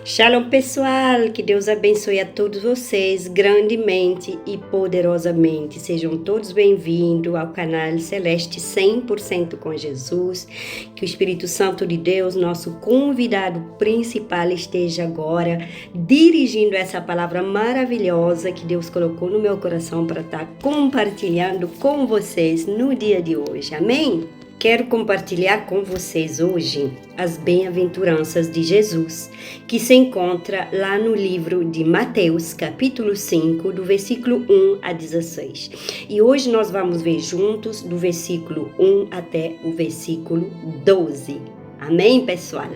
Shalom pessoal, que Deus abençoe a todos vocês grandemente e poderosamente. Sejam todos bem-vindos ao canal Celeste 100% com Jesus. Que o Espírito Santo de Deus, nosso convidado principal, esteja agora dirigindo essa palavra maravilhosa que Deus colocou no meu coração para estar compartilhando com vocês no dia de hoje. Amém? Quero compartilhar com vocês hoje as bem-aventuranças de Jesus, que se encontra lá no livro de Mateus, capítulo 5, do versículo 1 a 16. E hoje nós vamos ver juntos do versículo 1 até o versículo 12. Amém, pessoal?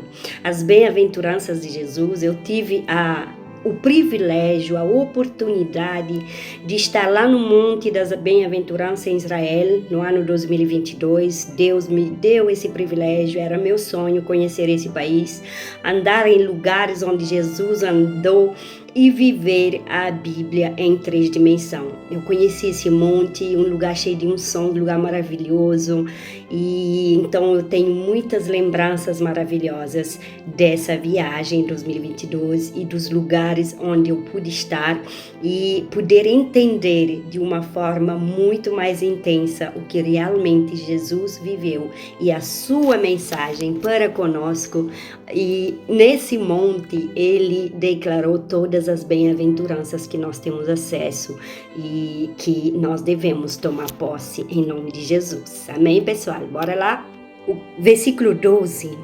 As bem-aventuranças de Jesus, eu tive o privilégio, a oportunidade de estar lá no Monte das Bem-aventuranças em Israel, no ano 2022. Deus me deu esse privilégio, era meu sonho conhecer esse país, andar em lugares onde Jesus andou e viver a Bíblia em 3 dimensões. Eu conheci esse monte, um lugar cheio de unção, um lugar maravilhoso, e então eu tenho muitas lembranças maravilhosas dessa viagem em 2022 e dos lugares onde eu pude estar e poder entender de uma forma muito mais intensa o que realmente Jesus viveu e a sua mensagem para conosco. E nesse monte ele declarou todas as bem-aventuranças que nós temos acesso e que nós devemos tomar posse em nome de Jesus. Amém, pessoal? Bora lá? O versículo 12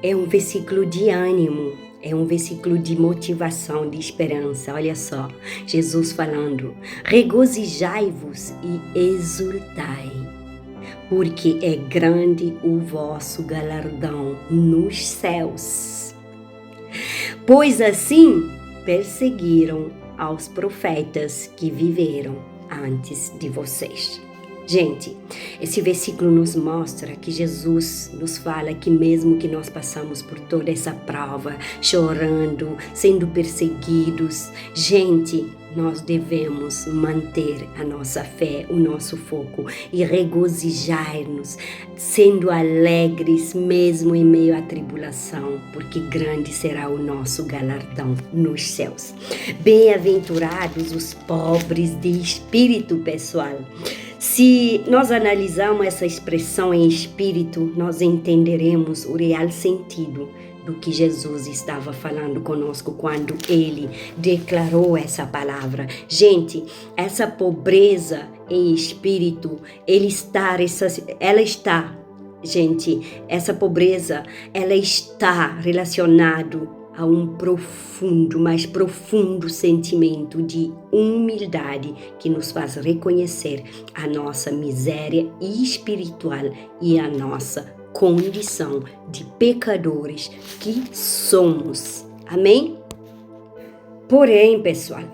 é um versículo de ânimo, é um versículo de motivação, de esperança. Olha só, Jesus falando: regozijai-vos e exultai, porque é grande o vosso galardão nos céus. Pois assim perseguiram aos profetas que viveram antes de vocês. Gente, esse versículo nos mostra que Jesus nos fala que mesmo que nós passamos por toda essa prova, chorando, sendo perseguidos, gente, nós devemos manter a nossa fé, o nosso foco e regozijar-nos, sendo alegres mesmo em meio à tribulação, porque grande será o nosso galardão nos céus. Bem-aventurados os pobres de espírito, pessoal. Se nós analisarmos essa expressão em espírito, nós entenderemos o real sentido do que Jesus estava falando conosco quando ele declarou essa palavra. Gente, essa pobreza em espírito, essa pobreza, ela está relacionada a um mais profundo sentimento de humildade que nos faz reconhecer a nossa miséria espiritual e a nossa condição de pecadores que somos. Amém? Porém, pessoal,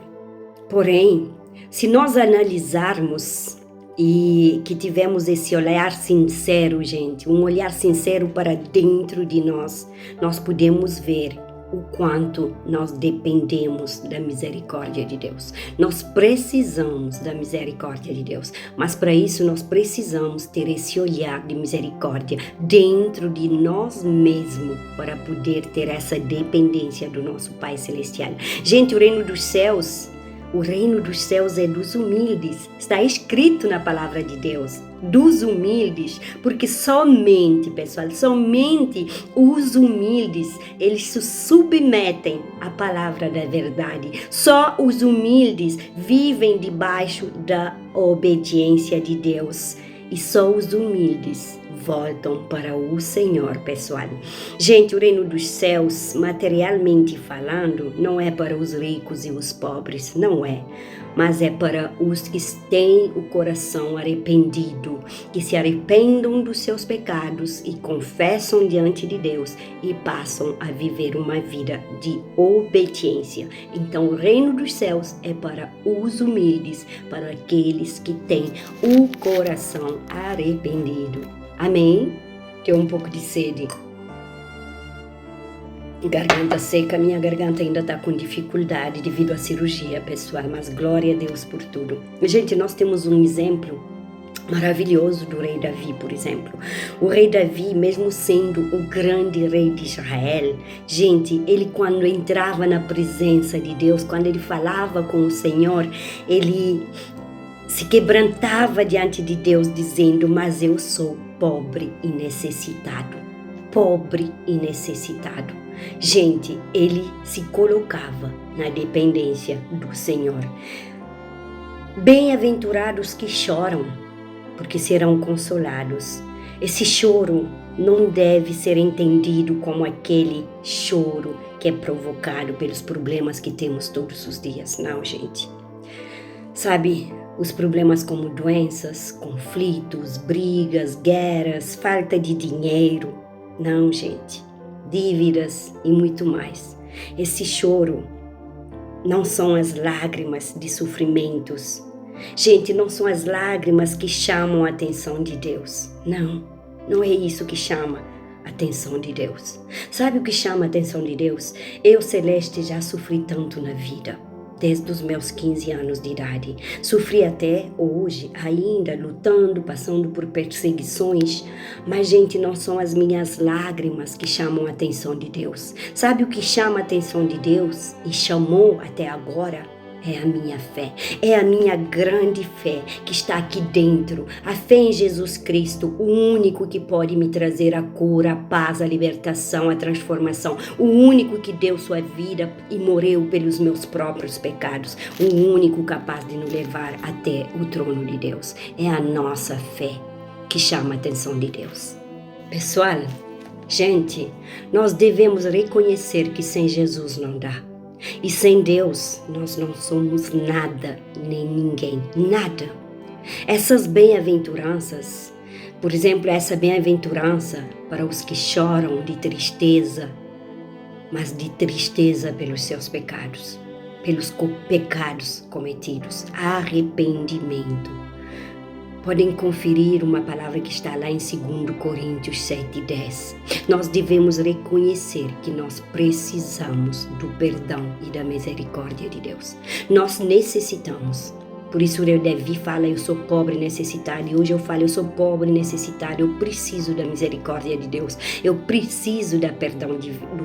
se nós analisarmos e que tivemos esse olhar sincero, gente, um olhar sincero para dentro de nós, nós podemos ver o quanto nós dependemos da misericórdia de Deus. Nós precisamos da misericórdia de Deus, mas para isso nós precisamos ter esse olhar de misericórdia dentro de nós mesmos para poder ter essa dependência do nosso Pai Celestial. Gente, o reino dos céus é dos humildes. Está escrito na palavra de Deus, dos humildes, porque somente os humildes, eles se submetem à palavra da verdade. Só os humildes vivem debaixo da obediência de Deus. E só os humildes voltam para o Senhor, pessoal. Gente, o reino dos céus, materialmente falando, não é para os ricos e os pobres, não é. Mas é para os que têm o coração arrependido, que se arrependam dos seus pecados e confessam diante de Deus e passam a viver uma vida de obediência. Então, o reino dos céus é para os humildes, para aqueles que têm o coração arrependido. Amém? Tenho um pouco de sede. Garganta seca, minha garganta ainda está com dificuldade devido à cirurgia, pessoal, mas glória a Deus por tudo. Gente, nós temos um exemplo maravilhoso do rei Davi, por exemplo. O rei Davi, mesmo sendo o grande rei de Israel, gente, ele quando entrava na presença de Deus, quando ele falava com o Senhor, ele se quebrantava diante de Deus dizendo: mas eu sou pobre e necessitado. Pobre e necessitado. Gente, ele se colocava na dependência do Senhor. Bem-aventurados que choram, porque serão consolados. Esse choro não deve ser entendido como aquele choro que é provocado pelos problemas que temos todos os dias. Não, gente. Sabe, os problemas como doenças, conflitos, brigas, guerras, falta de dinheiro. Não, gente. Dívidas e muito mais. Esse choro não são as lágrimas de sofrimentos. Gente, não são as lágrimas que chamam a atenção de Deus. Não, não é isso que chama a atenção de Deus. Sabe o que chama a atenção de Deus? Eu, Celeste, já sofri tanto na vida, desde os meus 15 anos de idade. Sofri até hoje, ainda lutando, passando por perseguições. Mas, gente, não são as minhas lágrimas que chamam a atenção de Deus. Sabe o que chama a atenção de Deus e chamou até agora? É a minha fé, é a minha grande fé que está aqui dentro. A fé em Jesus Cristo, o único que pode me trazer a cura, a paz, a libertação, a transformação. O único que deu sua vida e morreu pelos meus próprios pecados. O único capaz de nos levar até o trono de Deus. É a nossa fé que chama a atenção de Deus. Pessoal, gente, nós devemos reconhecer que sem Jesus não dá. E sem Deus, nós não somos nada, nem ninguém, nada. Essas bem-aventuranças, por exemplo, essa bem-aventurança para os que choram de tristeza, mas de tristeza pelos seus pecados, pelos pecados cometidos, arrependimento. Podem conferir uma palavra que está lá em 2 Coríntios 7:10. Nós devemos reconhecer que nós precisamos do perdão e da misericórdia de Deus. Nós necessitamos. Por isso o Davi fala: eu sou pobre e necessitado. E hoje eu falo: eu sou pobre e necessitado. Eu preciso da misericórdia de Deus. Eu preciso do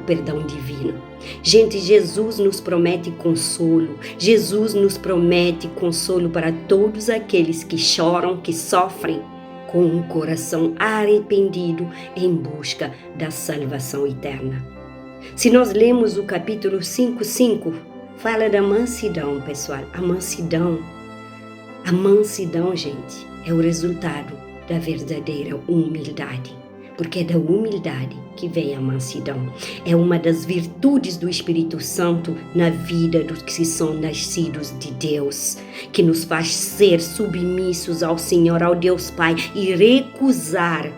perdão divino. Gente, Jesus nos promete consolo. Jesus nos promete consolo para todos aqueles que choram, que sofrem, com um coração arrependido em busca da salvação eterna. Se nós lemos o capítulo 5:5, fala da mansidão, pessoal. A mansidão, gente, é o resultado da verdadeira humildade, porque é da humildade que vem a mansidão. É uma das virtudes do Espírito Santo na vida dos que são nascidos de Deus, que nos faz ser submissos ao Senhor, ao Deus Pai, e recusar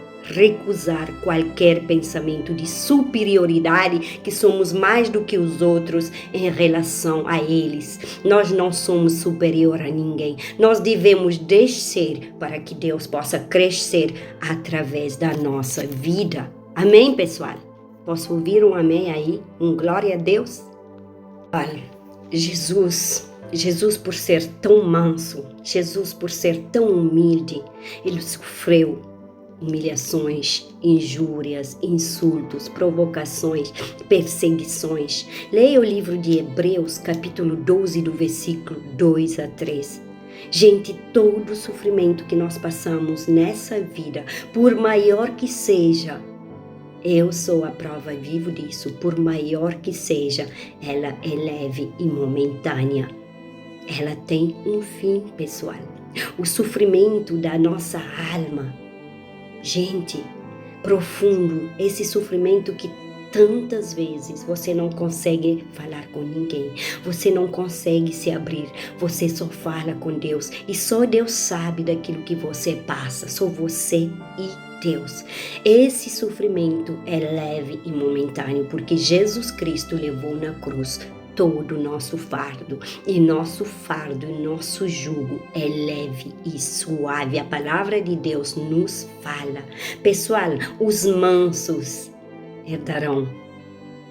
qualquer pensamento de superioridade, que somos mais do que os outros em relação a eles. Nós não somos superior a ninguém. Nós devemos descer para que Deus possa crescer através da nossa vida. Amém, pessoal? Posso ouvir um amém aí? Um glória a Deus? Olha, Jesus por ser tão manso, Jesus por ser tão humilde, ele sofreu humilhações, injúrias, insultos, provocações, perseguições. Leia o livro de Hebreus, capítulo 12, do versículo 2-3. Gente, todo o sofrimento que nós passamos nessa vida, por maior que seja, eu sou a prova viva disso, por maior que seja, ela é leve e momentânea. Ela tem um fim, pessoal. O sofrimento da nossa alma, gente, profundo, esse sofrimento que tantas vezes você não consegue falar com ninguém, você não consegue se abrir, você só fala com Deus e só Deus sabe daquilo que você passa, só você e Deus. Esse sofrimento é leve e momentâneo porque Jesus Cristo levou na cruz todo o nosso fardo, e nosso jugo é leve e suave. A palavra de Deus nos fala. Pessoal, os mansos herdarão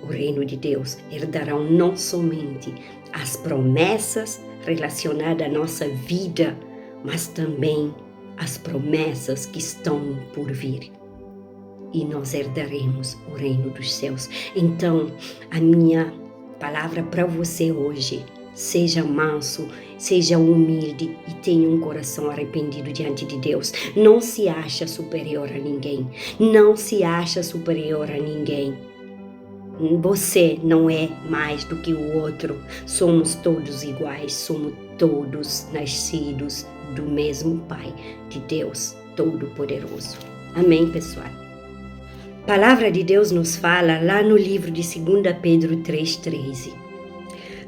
o reino de Deus, herdarão não somente as promessas relacionadas à nossa vida, mas também as promessas que estão por vir. E nós herdaremos o reino dos céus. Então, a minha palavra para você hoje: seja manso, seja humilde e tenha um coração arrependido diante de Deus. Não se acha superior a ninguém. Não se acha superior a ninguém. Você não é mais do que o outro. Somos todos iguais. Somos todos nascidos do mesmo Pai, de Deus Todo-Poderoso. Amém, pessoal? A palavra de Deus nos fala lá no livro de 2 Pedro 3,13.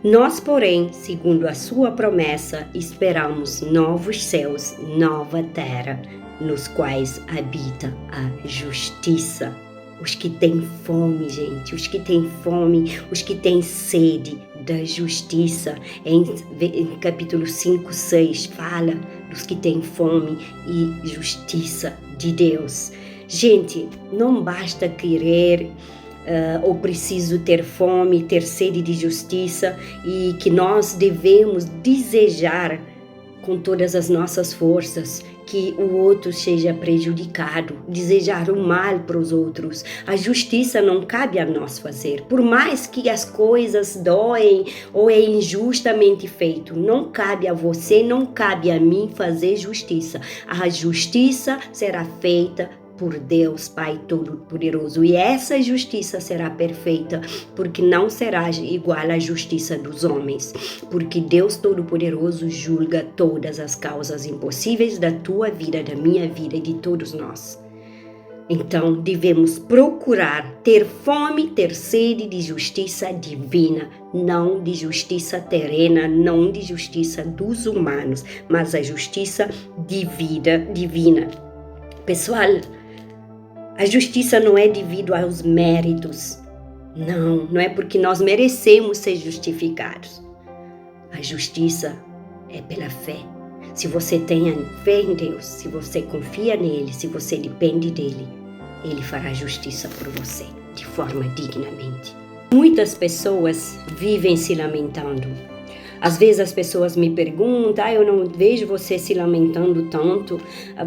Nós, porém, segundo a sua promessa, esperamos novos céus, nova terra, nos quais habita a justiça. Os que têm fome, gente, os que têm fome, os que têm sede da justiça. Em capítulo 5, 6, fala dos que têm fome e justiça de Deus. Gente, não basta querer ou preciso ter fome, ter sede de justiça, e que nós devemos desejar com todas as nossas forças que o outro seja prejudicado, desejar o mal para os outros. A justiça não cabe a nós fazer, por mais que as coisas doem ou é injustamente feito, não cabe a você, não cabe a mim fazer justiça. A justiça será feita por Deus Pai Todo-Poderoso, e essa justiça será perfeita, porque não será igual à justiça dos homens, porque Deus Todo-Poderoso julga todas as causas impossíveis da tua vida, da minha vida e de todos nós. Então devemos procurar ter fome, ter sede de justiça divina, não de justiça terrena, não de justiça dos humanos, mas a justiça divina. Pessoal, a justiça não é devido aos méritos. Não é porque nós merecemos ser justificados. A justiça é pela fé. Se você tem fé em Deus, se você confia nele, se você depende dele, ele fará justiça por você, de forma dignamente. Muitas pessoas vivem se lamentando. Às vezes as pessoas me perguntam: eu não vejo você se lamentando tanto,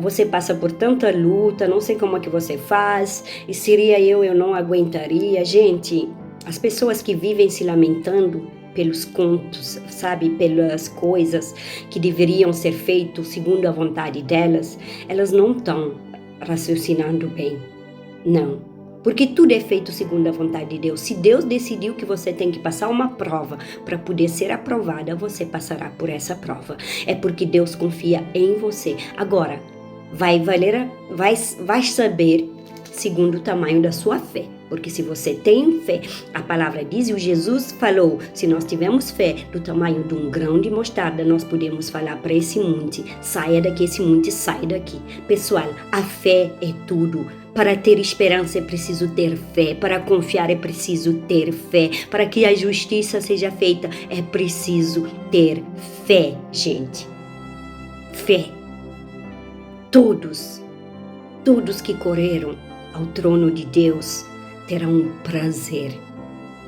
você passa por tanta luta, não sei como é que você faz, e seria eu não aguentaria. Gente, as pessoas que vivem se lamentando pelos contos, sabe, pelas coisas que deveriam ser feitas segundo a vontade delas, elas não estão raciocinando bem, não. Porque tudo é feito segundo a vontade de Deus. Se Deus decidiu que você tem que passar uma prova para poder ser aprovada, você passará por essa prova. É porque Deus confia em você. Agora, vai saber segundo o tamanho da sua fé. Porque se você tem fé, a palavra diz, e o Jesus falou, se nós tivermos fé do tamanho de um grão de mostarda, nós podemos falar para esse monte: saia daqui, esse monte sai daqui. Pessoal, a fé é tudo. Para ter esperança é preciso ter fé, para confiar é preciso ter fé, para que a justiça seja feita é preciso ter fé, gente. Fé. Todos que correram ao trono de Deus terão o prazer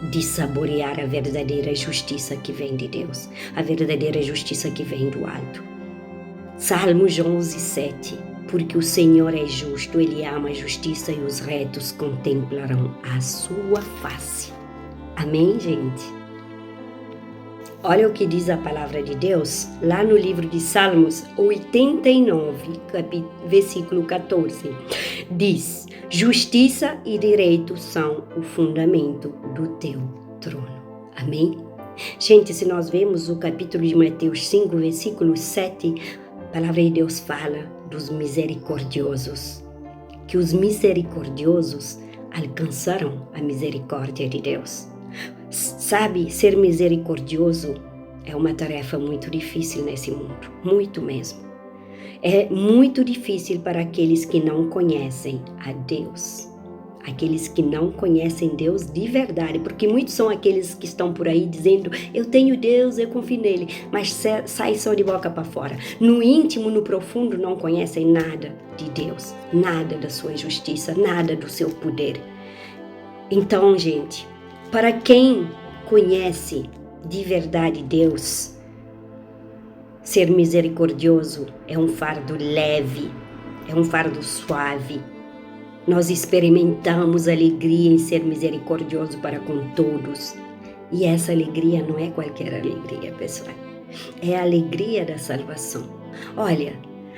de saborear a verdadeira justiça que vem de Deus, a verdadeira justiça que vem do alto. Salmos 11, 7. Porque o Senhor é justo, Ele ama a justiça e os retos contemplarão a sua face. Amém, gente? Olha o que diz a palavra de Deus lá no livro de Salmos 89, versículo 14. Diz: justiça e direito são o fundamento do teu trono. Amém? Gente, se nós vemos o capítulo de Mateus 5, versículo 7, a palavra de Deus fala dos misericordiosos, que os misericordiosos alcançarão a misericórdia de Deus. Sabe, ser misericordioso é uma tarefa muito difícil nesse mundo, muito mesmo. É muito difícil para aqueles que não conhecem a Deus, aqueles que não conhecem Deus de verdade, porque muitos são aqueles que estão por aí dizendo: eu tenho Deus, eu confio nele, mas sai só de boca para fora. No íntimo, no profundo, não conhecem nada de Deus, nada da sua justiça, nada do seu poder. Então, gente, para quem conhece de verdade Deus, Ser misericordioso é um fardo leve, é um fardo suave. Nós experimentamos alegria em ser misericordioso para com todos. E essa alegria não é qualquer alegria, pessoal. É a alegria da salvação. Olha,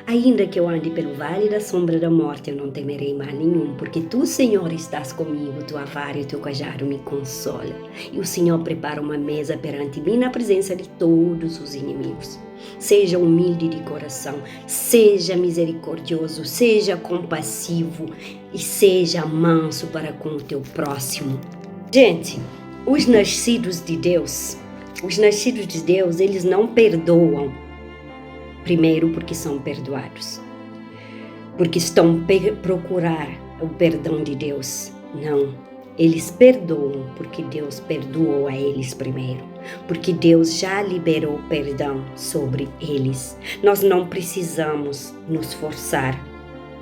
ainda que eu ande pelo vale da sombra da morte, eu não temerei mal nenhum, porque tu, Senhor, estás comigo, tua vara e o teu cajado me consola. E o Senhor prepara uma mesa perante mim na presença de todos os inimigos. Seja humilde de coração, seja misericordioso, seja compassivo e seja manso para com o teu próximo. Gente, os nascidos de Deus, eles não perdoam. Primeiro, porque são perdoados. Porque estão procurar o perdão de Deus. Não, eles perdoam porque Deus perdoou a eles primeiro. Porque Deus já liberou perdão sobre eles. Nós não precisamos nos forçar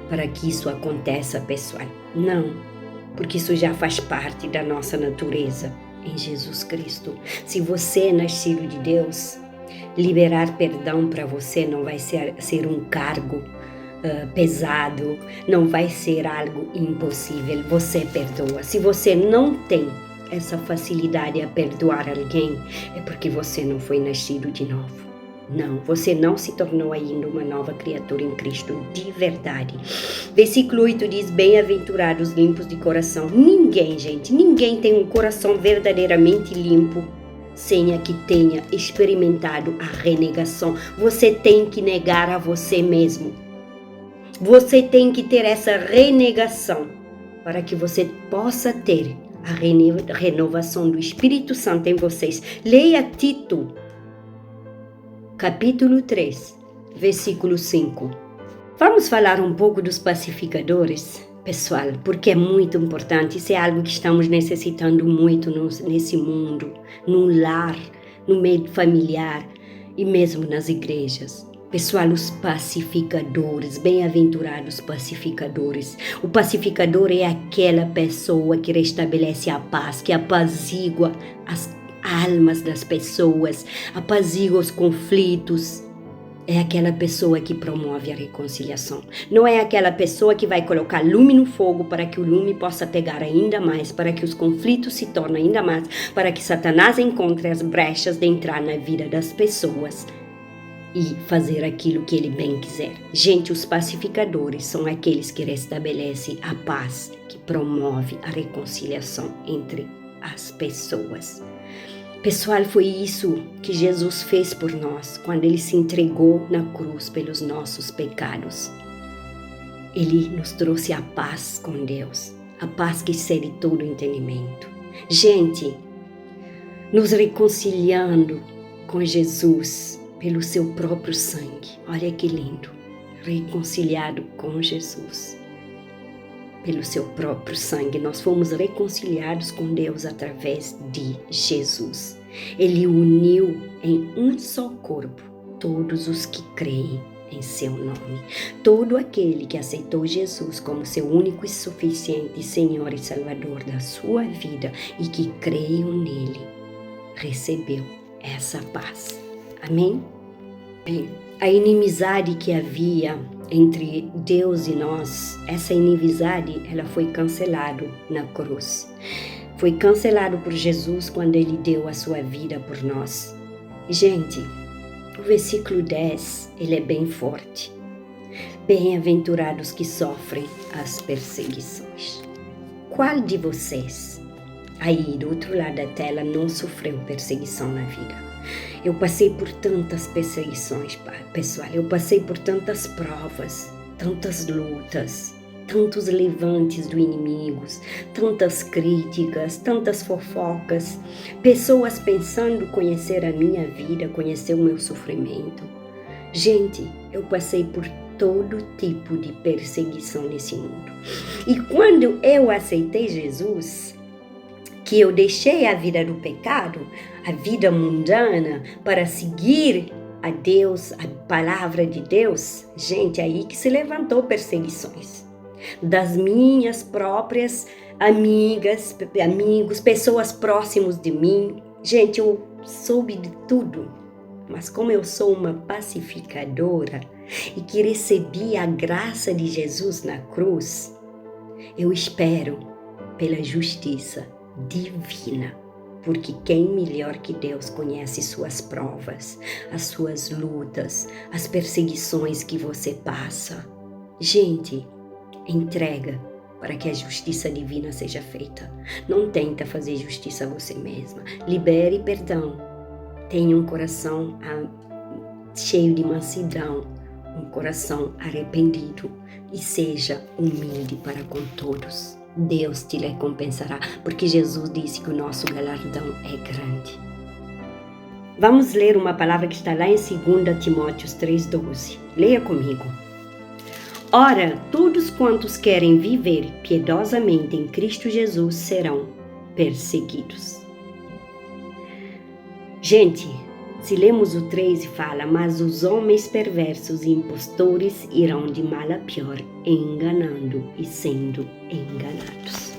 para que isso aconteça, pessoal. Não, porque isso já faz parte da nossa natureza em Jesus Cristo. Se você é nascido de Deus, liberar perdão para você não vai ser um cargo pesado, não vai ser algo impossível. Você perdoa. Se você não tem essa facilidade a perdoar alguém, é porque você não foi nascido de novo. Não, você não se tornou ainda uma nova criatura em Cristo de verdade. Versículo 8 diz: bem-aventurados limpos de coração. Ninguém, gente, ninguém tem um coração verdadeiramente limpo sem a que tenha experimentado a renegação. Você tem que negar a você mesmo. Você tem que ter essa renegação para que você possa ter a renovação do Espírito Santo em vocês. Leia Tito, capítulo 3, versículo 5. Vamos falar um pouco dos pacificadores, pessoal, porque é muito importante. Isso é algo que estamos necessitando muito nesse mundo, no lar, no meio familiar e mesmo nas igrejas. Pessoal, os pacificadores, bem-aventurados pacificadores. O pacificador é aquela pessoa que restabelece a paz, que apazigua as almas das pessoas, apazigua os conflitos. É aquela pessoa que promove a reconciliação. Não é aquela pessoa que vai colocar lume no fogo para que o lume possa pegar ainda mais, para que os conflitos se tornem ainda mais, para que Satanás encontre as brechas de entrar na vida das pessoas e fazer aquilo que ele bem quiser. Gente, os pacificadores são aqueles que restabelecem a paz, que promove a reconciliação entre as pessoas. Pessoal, foi isso que Jesus fez por nós quando ele se entregou na cruz pelos nossos pecados. Ele nos trouxe a paz com Deus, a paz que excede todo entendimento. Gente, nos reconciliando com Jesus pelo seu próprio sangue. Olha que lindo, reconciliado com Jesus. Pelo seu próprio sangue, nós fomos reconciliados com Deus através de Jesus. Ele uniu em um só corpo todos os que creem em seu nome. Todo aquele que aceitou Jesus como seu único e suficiente Senhor e Salvador da sua vida e que creiam nele, recebeu essa paz. Amém? Bem, a inimizade que havia entre Deus e nós, essa inimizade, ela foi cancelada na cruz. Foi cancelado por Jesus quando ele deu a sua vida por nós. Gente, o versículo 10, ele é bem forte. Bem-aventurados que sofrem as perseguições. Qual de vocês, aí do outro lado da tela, não sofreu perseguição na vida? Eu passei por tantas perseguições, pessoal. Eu passei por tantas provas, tantas lutas, tantos levantes do inimigo, tantas críticas, tantas fofocas, pessoas pensando conhecer a minha vida, conhecer o meu sofrimento. Gente, eu passei por todo tipo de perseguição nesse mundo. E quando eu aceitei Jesus, que eu deixei a vida do pecado, a vida mundana, para seguir a Deus, a palavra de Deus, gente, aí que se levantou perseguições. Das minhas próprias amigas, amigos, pessoas próximas de mim. Gente, eu soube de tudo. mas como eu sou uma pacificadora e que recebi a graça de Jesus na cruz, eu espero pela justiça divina, porque quem melhor que Deus conhece suas provas, as suas lutas, as perseguições que você passa. Gente, entrega para que a justiça divina seja feita. Não tenta fazer justiça a você mesma. Libere perdão. Tenha um coração cheio de mansidão, um coração arrependido e seja humilde para com todos. Deus te recompensará, porque Jesus disse que o nosso galardão é grande. Vamos ler uma palavra que está lá em 2 Timóteo 3,12. Leia comigo. Ora, todos quantos querem viver piedosamente em Cristo Jesus serão perseguidos. Gente, se lemos o 3 fala, mas os homens perversos e impostores irão de mal a pior, enganando e sendo enganados.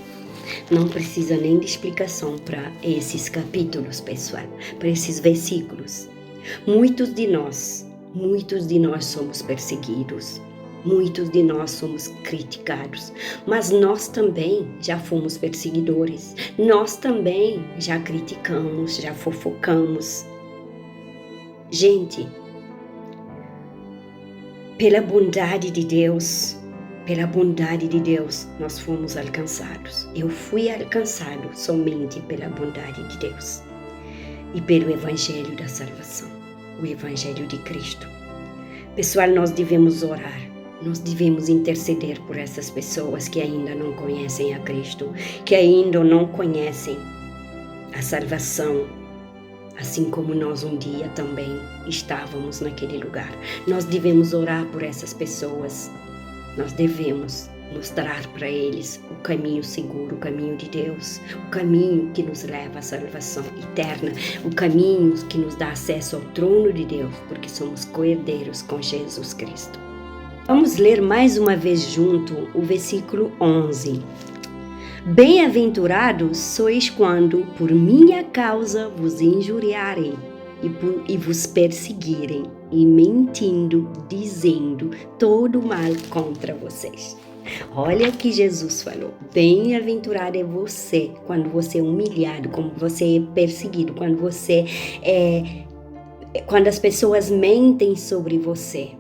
Não precisa nem de explicação para esses capítulos, pessoal, para esses versículos. Muitos de nós somos perseguidos. Muitos de nós somos criticados, mas nós também já fomos perseguidores, nós também já criticamos, já fofocamos. Gente, pela bondade de Deus, nós fomos alcançados. Eu fui alcançado somente pela bondade de Deus e pelo Evangelho da salvação, o Evangelho de Cristo. Pessoal, nós devemos orar. Nós devemos interceder por essas pessoas que ainda não conhecem a Cristo, que ainda não conhecem a salvação, assim como nós um dia também estávamos naquele lugar. Nós devemos orar por essas pessoas, nós devemos mostrar para eles o caminho seguro, o caminho de Deus, o caminho que nos leva à salvação eterna, o caminho que nos dá acesso ao trono de Deus, porque somos co-herdeiros com Jesus Cristo. Vamos ler mais uma vez junto o versículo 11. Bem-aventurados sois quando, por minha causa, vos injuriarem e vos perseguirem, e mentindo, dizendo todo mal contra vocês. Olha o que Jesus falou. Bem-aventurado é você quando você é humilhado, quando você é perseguido, quando as pessoas mentem sobre você,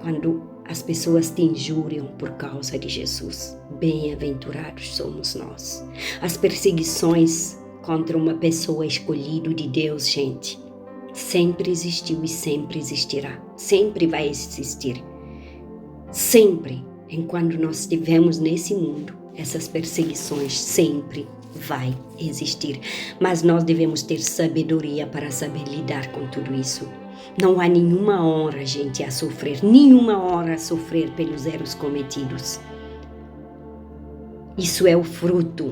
quando as pessoas te injuriam por causa de Jesus. Bem-aventurados somos nós. As perseguições contra uma pessoa escolhida de Deus, gente, sempre existiu e sempre existirá. Sempre vai existir. Sempre, enquanto nós estivermos nesse mundo, essas perseguições sempre vai existir. Mas nós devemos ter sabedoria para saber lidar com tudo isso. Não há nenhuma hora, gente, a sofrer, pelos erros cometidos. Isso é o fruto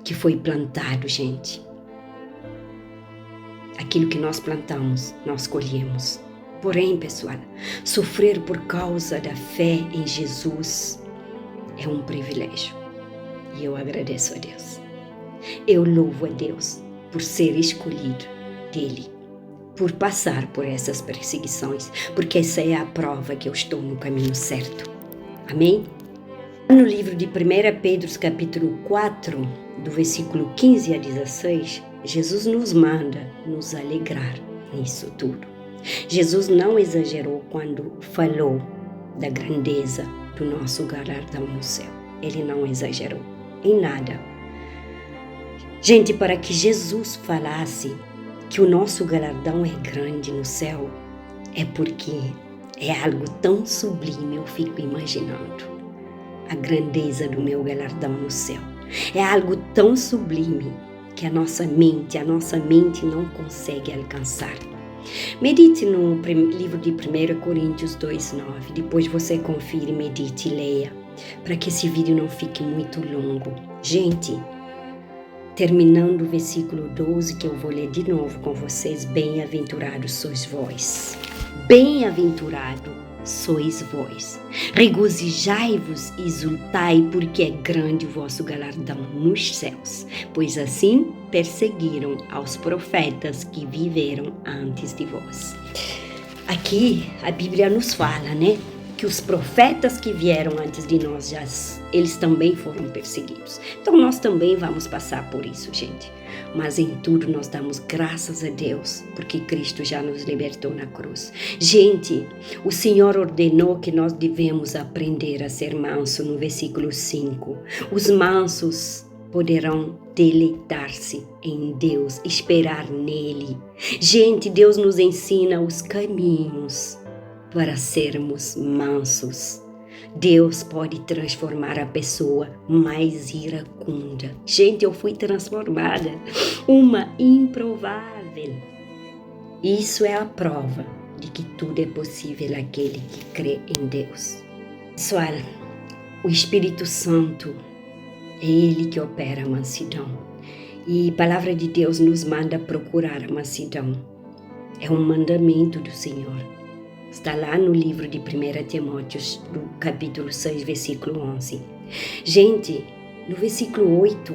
que foi plantado, gente. Aquilo que nós plantamos, nós colhemos. Porém, pessoal, sofrer por causa da fé em Jesus é um privilégio. E eu agradeço a Deus. Eu louvo a Deus por ser escolhido dele, por passar por essas perseguições, porque essa é a prova que eu estou no caminho certo. Amém? No livro de 1 Pedro, capítulo 4, do versículo 15 a 16, Jesus nos manda nos alegrar nisso tudo. Jesus não exagerou quando falou da grandeza do nosso galardão no céu. Ele não exagerou em nada. Gente, para que Jesus falasse que o nosso galardão é grande no céu, é porque é algo tão sublime, eu fico imaginando a grandeza do meu galardão no céu. É algo tão sublime que a nossa mente não consegue alcançar. Medite no livro de 1 Coríntios 2,9, depois você confere, medite e leia, para que esse vídeo não fique muito longo. Gente, terminando o versículo 12, que eu vou ler de novo com vocês, bem-aventurados sois vós. Bem-aventurado sois vós. Regozijai-vos e exultai, porque é grande o vosso galardão nos céus, pois assim perseguiram aos profetas que viveram antes de vós. Aqui a Bíblia nos fala, né? Que os profetas que vieram antes de nós, eles também foram perseguidos. Então nós também vamos passar por isso, gente. Mas em tudo nós damos graças a Deus, porque Cristo já nos libertou na cruz. Gente, o Senhor ordenou que nós devemos aprender a ser manso no versículo 5. Os mansos poderão deleitar-se em Deus, esperar nele. Gente, Deus nos ensina os caminhos para sermos mansos. Deus pode transformar a pessoa mais iracunda. Gente, eu fui transformada, uma improvável. Isso é a prova de que tudo é possível àquele que crê em Deus. Pessoal, o Espírito Santo é Ele que opera a mansidão. E a palavra de Deus nos manda procurar a mansidão. É um mandamento do Senhor. Está lá no livro de 1 Timóteo, no capítulo 6, versículo 11. Gente, no versículo 8,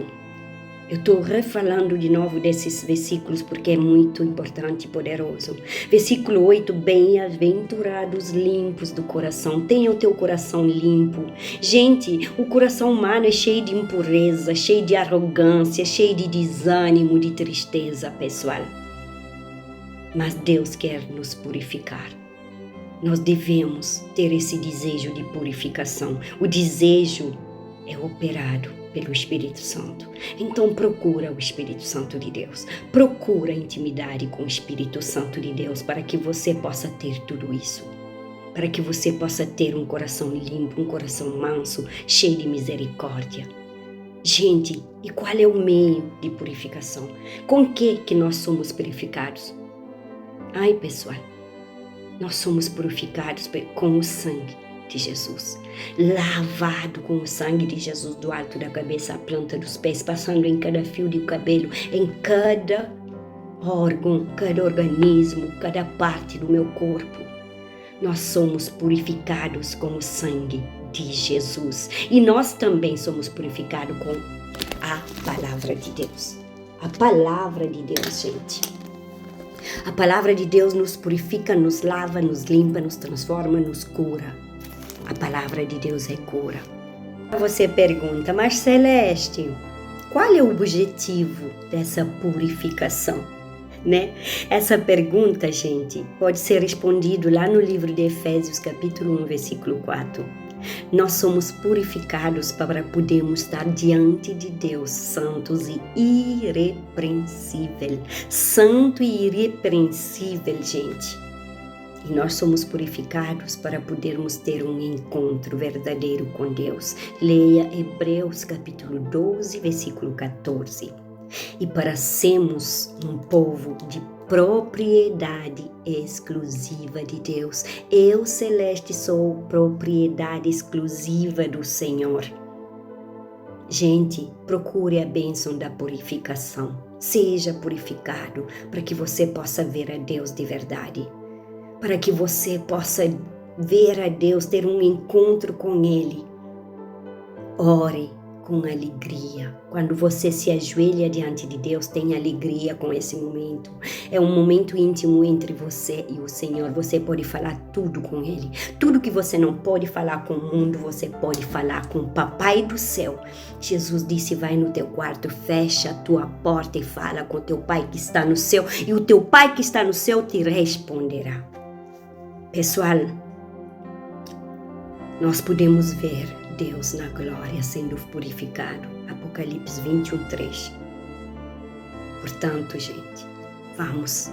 eu estou refalando de novo desses versículos porque é muito importante e poderoso. Versículo 8, bem-aventurados limpos do coração. Tenha o teu coração limpo. Gente, o coração humano é cheio de impureza, cheio de arrogância, cheio de desânimo, de tristeza, pessoal. Mas Deus quer nos purificar. Nós devemos ter esse desejo de purificação. O desejo é operado pelo Espírito Santo. Então procura o Espírito Santo de Deus. Procura a intimidade com o Espírito Santo de Deus para que você possa ter tudo isso. Para que você possa ter um coração limpo, um coração manso, cheio de misericórdia. Gente, e qual é o meio de purificação? Com que nós somos purificados? Ai, pessoal, nós somos purificados com o sangue de Jesus, lavado com o sangue de Jesus do alto da cabeça à planta dos pés, passando em cada fio de cabelo, em cada órgão, cada organismo, cada parte do meu corpo. Nós somos purificados com o sangue de Jesus e nós também somos purificados com a palavra de Deus. A palavra de Deus, gente. A palavra de Deus nos purifica, nos lava, nos limpa, nos transforma, nos cura. A palavra de Deus é cura. Você pergunta, mas Celeste, qual é o objetivo dessa purificação? Né? Essa pergunta, gente, pode ser respondida lá no livro de Efésios, capítulo 1, versículo 4. Nós somos purificados para podermos estar diante de Deus santos e irrepreensível. Santo e irrepreensível, gente. E nós somos purificados para podermos ter um encontro verdadeiro com Deus. Leia Hebreus capítulo 12, versículo 14. E para sermos um povo de propriedade exclusiva de Deus. Eu, Celeste, sou propriedade exclusiva do Senhor. Gente, procure a bênção da purificação. Seja purificado para que você possa ver a Deus de verdade. Para que você possa ver a Deus, ter um encontro com Ele. Ore com alegria. Quando você se ajoelha diante de Deus, tenha alegria com esse momento. É um momento íntimo entre você e o Senhor. Você pode falar tudo com Ele. Tudo que você não pode falar com o mundo, você pode falar com o Papai do céu. Jesus disse, vai no teu quarto, fecha a tua porta e fala com o teu Pai que está no céu. E o teu Pai que está no céu te responderá. Pessoal, nós podemos ver Deus na glória sendo purificado. Apocalipse 21:3. Portanto, gente, vamos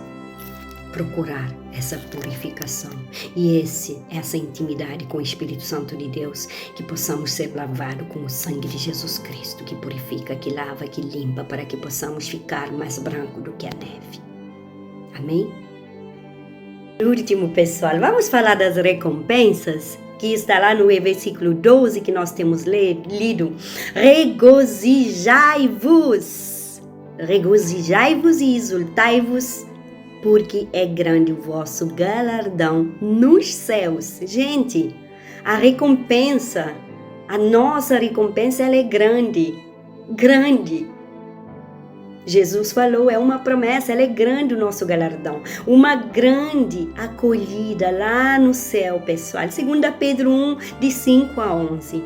procurar essa purificação e essa intimidade com o Espírito Santo de Deus, que possamos ser lavados com o sangue de Jesus Cristo, que purifica, que lava, que limpa, para que possamos ficar mais branco do que a neve. Amém? Por último, pessoal, vamos falar das recompensas, que está lá no versículo 12 que nós temos lido. Regozijai-vos e exultai-vos, porque é grande o vosso galardão nos céus. Gente, a recompensa, a nossa recompensa, ela é grande, grande. Jesus falou, é uma promessa, ela é grande o nosso galardão. Uma grande acolhida lá no céu, pessoal. 2 Pedro 1, de 5 a 11.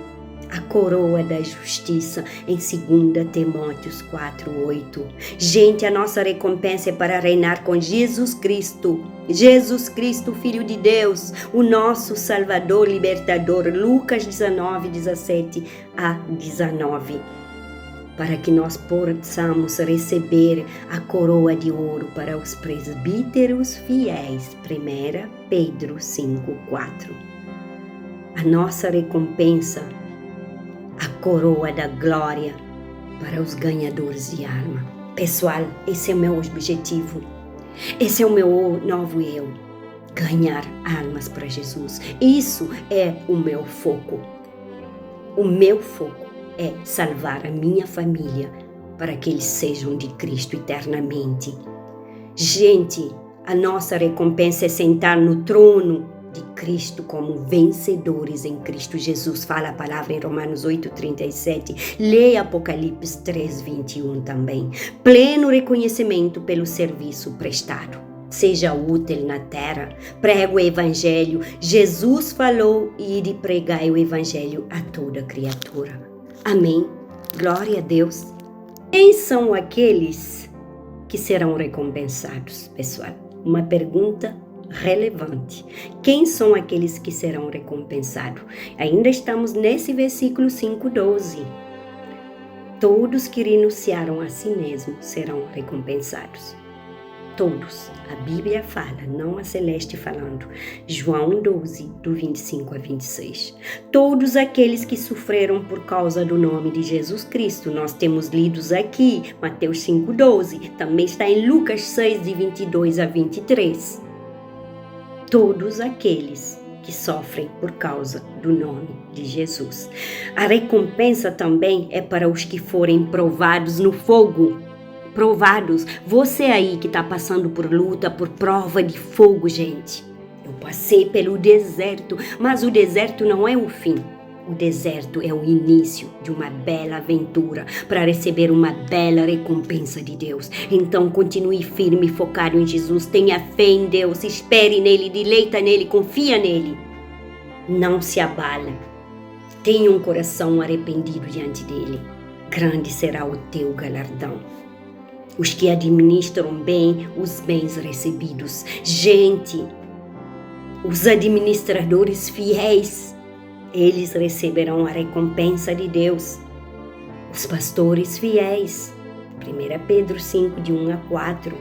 A coroa da justiça em 2 Timóteos 4, 8. Gente, a nossa recompensa é para reinar com Jesus Cristo. Jesus Cristo, Filho de Deus, o nosso Salvador, Libertador. Lucas 19, 17 a 19. Para que nós possamos receber a coroa de ouro para os presbíteros fiéis. 1 Pedro 5, 4. A nossa recompensa, a coroa da glória para os ganhadores de alma. Pessoal, esse é o meu objetivo. Esse é o meu novo eu. Ganhar almas para Jesus. Isso é o meu foco. O meu foco é salvar a minha família para que eles sejam de Cristo eternamente. Gente, a nossa recompensa é sentar no trono de Cristo como vencedores em Cristo Jesus. Fala a palavra em Romanos 8:37. Leia Apocalipse 3:21 também. Pleno reconhecimento pelo serviço prestado. Seja útil na terra, prega o evangelho. Jesus falou, ide pregai o evangelho a toda criatura. Amém. Glória a Deus. Quem são aqueles que serão recompensados, pessoal? Uma pergunta relevante. Quem são aqueles que serão recompensados? Ainda estamos nesse versículo 5:12. Todos que renunciaram a si mesmos serão recompensados. Todos. A Bíblia fala, não a Celeste falando. João 12, do 25 a 26. Todos aqueles que sofreram por causa do nome de Jesus Cristo. Nós temos lidos aqui, Mateus 5:12. Também está em Lucas 6, de 22 a 23. Todos aqueles que sofrem por causa do nome de Jesus. A recompensa também é para os que forem provados no fogo. Provados. Você aí que está passando por luta, por prova de fogo, gente. Eu passei pelo deserto, mas o deserto não é o fim. O deserto é o início de uma bela aventura para receber uma bela recompensa de Deus. Então continue firme, focado em Jesus. Tenha fé em Deus, espere nele, deleita nele, confia nele. Não se abala. Tenha um coração arrependido diante dele. Grande será o teu galardão. Os que administram bem os bens recebidos. Gente, os administradores fiéis, eles receberão a recompensa de Deus. Os pastores fiéis, 1 Pedro 5, de 1 a 4.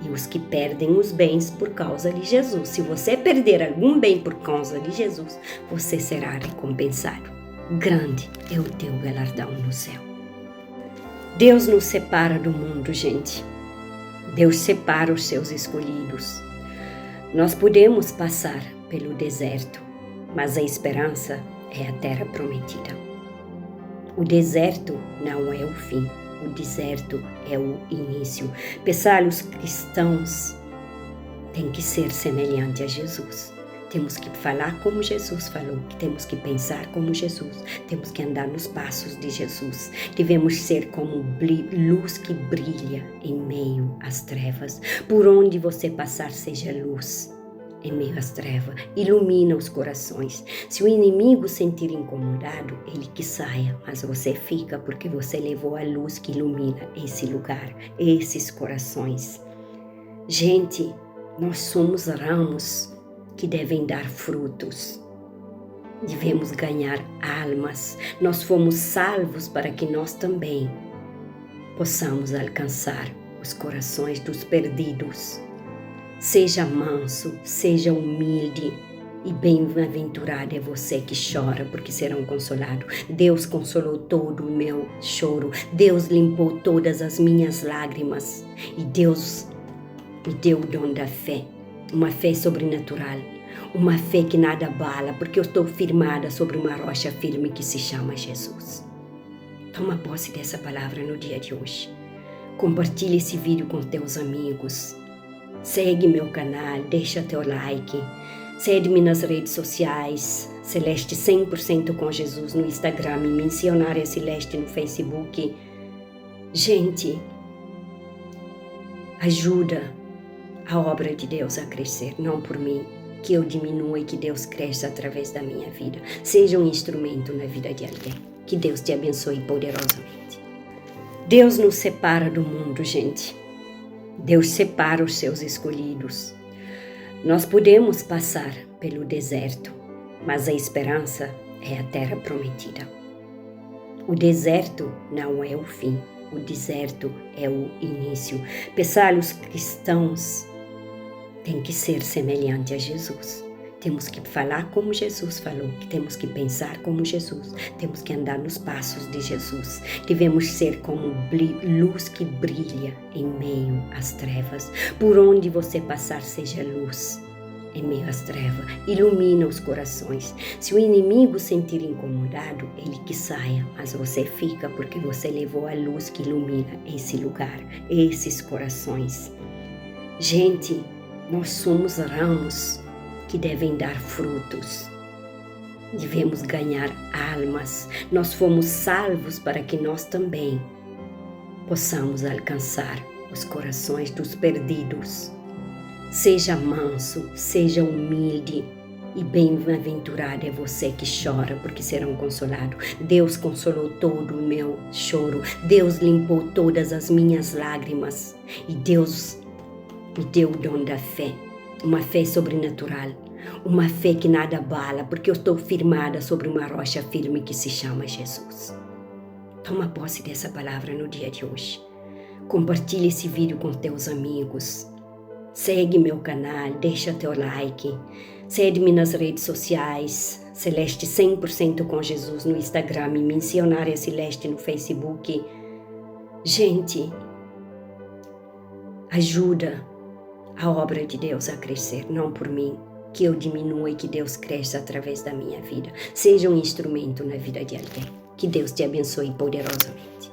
E os que perdem os bens por causa de Jesus. Se você perder algum bem por causa de Jesus, você será recompensado. Grande é o teu galardão no céu. Deus nos separa do mundo, gente. Deus separa os seus escolhidos. Nós podemos passar pelo deserto, mas a esperança é a terra prometida. O deserto não é o fim, o deserto é o início. Pessoal, os cristãos têm que ser semelhantes a Jesus. Temos que falar como Jesus falou, temos que pensar como Jesus, temos que andar nos passos de Jesus. Devemos ser como luz que brilha em meio às trevas. Por onde você passar, seja luz em meio às trevas. Ilumina os corações. Se o inimigo sentir incomodado, ele que saia, mas você fica porque você levou a luz que ilumina esse lugar, esses corações. Gente, nós somos ramos que devem dar frutos. Devemos ganhar almas. Nós fomos salvos para que nós também possamos alcançar os corações dos perdidos. Seja manso, seja humilde e bem-aventurado é você que chora, porque serão consolados. Deus consolou todo o meu choro. Deus limpou todas as minhas lágrimas. E Deus me deu o dom da fé. Uma fé sobrenatural, uma fé que nada abala, porque eu estou firmada sobre uma rocha firme que se chama Jesus. Toma posse dessa palavra no dia de hoje. Compartilhe esse vídeo com teus amigos. Segue meu canal, deixa teu like, segue-me nas redes sociais, Celeste 100% com Jesus no Instagram e Missionária Celeste no Facebook. Gente, ajuda a obra de Deus a crescer, não por mim, que eu diminua e que Deus cresça através da minha vida. Seja um instrumento na vida de alguém. Que Deus te abençoe poderosamente. Deus nos separa do mundo, gente. Deus separa os seus escolhidos. Nós podemos passar pelo deserto, mas a esperança é a terra prometida. O deserto não é o fim, o deserto é o início. Pessoal, os cristãos têm que ser semelhantes a Jesus. Temos que falar como Jesus falou, temos que pensar como Jesus, temos que andar nos passos de Jesus. Devemos ser como luz que brilha em meio às trevas. Por onde você passar, seja luz em meio às trevas. Ilumina os corações. Se o inimigo sentir incomodado, ele que saia, mas você fica porque você levou a luz que ilumina esse lugar, esses corações. Gente, nós somos ramos que devem dar frutos. Devemos ganhar almas. Nós fomos salvos para que nós também possamos alcançar os corações dos perdidos. Seja manso, seja humilde e bem-aventurado é você que chora, porque serão consolados. Deus consolou todo o meu choro. Deus limpou todas as minhas lágrimas. E Deus me deu o dom da fé. Uma fé sobrenatural, uma fé que nada abala, porque eu estou firmada sobre uma rocha firme que se chama Jesus. Toma posse dessa palavra no dia de hoje. Compartilhe esse vídeo com teus amigos. Segue meu canal, deixa teu like. Segue-me nas redes sociais, Celeste 100% com Jesus no Instagram e Missionária Celeste no Facebook. Gente, ajuda a obra de Deus a crescer, não por mim, que eu diminua e que Deus cresça através da minha vida. Seja um instrumento na vida de alguém. Que Deus te abençoe poderosamente.